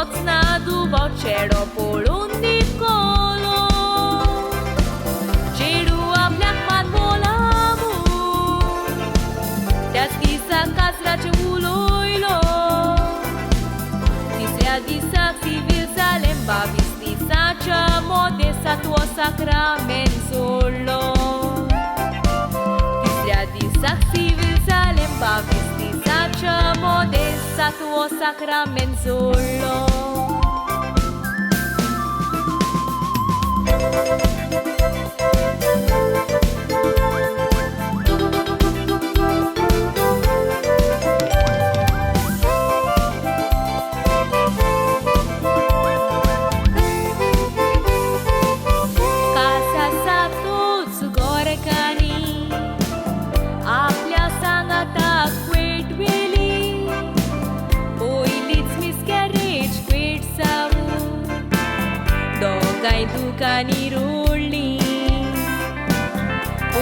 Socnadu bocero pulun nicolo Ceru aplec man volamu Te-ați disa casra ce uloilo Tisrea disa civil salemba Vistisa cea modesa tuo sacramenzulo Tisrea disa civil salemba Vistisa cea modesa tuo sacramenzulo Dogai dukani ruli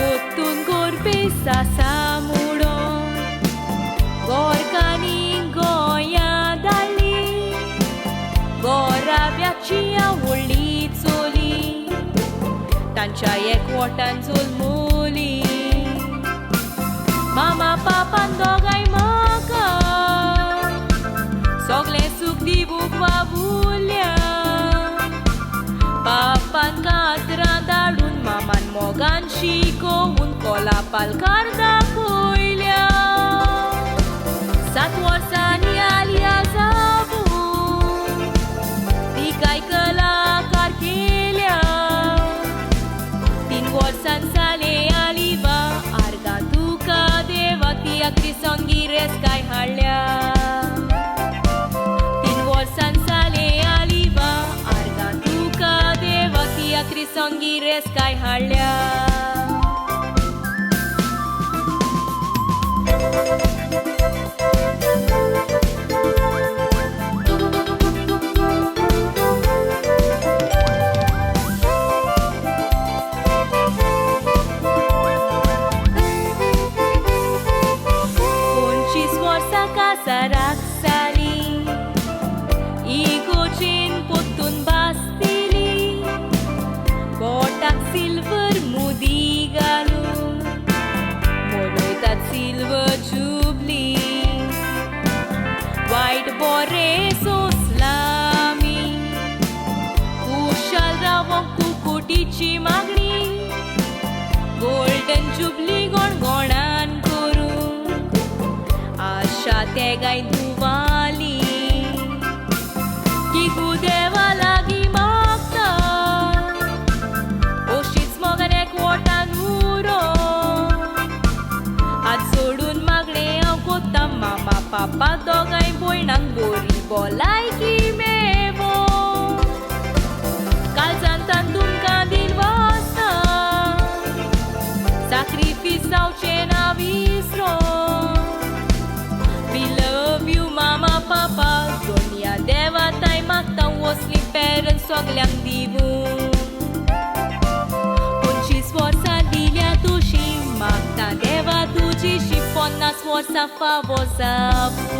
Otun gorbesa samudo Gorkani goya dali Gorabiacia ulițuli Tancia e cuotan zulmuli Mama papa dogai maka Sogle suk dibuk babulia Papan kadra dalun maman mogan shiko un kola palkar da koilya Sat warsani alia zabu Dikai kala karkelya Tin warsan sale aliva Arga tuka devati akrisongi reskai halya Tin warsan sale aliva Arga tuka devati akrisongi reskai halya Sarak sali Igocin potun bastili Botak silver mudigalu Moroitat silver jubilee White bore soslami Kushal ravon kukutichi magni Golden jubilee gongonan koru Așa te gai duvali Ki gudeva lagi magta Oshit smogane quota nuro Ad sodun magne au kota mama papa dogai boy nang gori bolai ki mevo Calzantan dum din vasta Sacrifice sau cena visro We love you, mama, papa Donia deva tai makta osli parents sogleang divu Ponci sforza dilia tushi Makta deva tuji și ponna sforza favosavu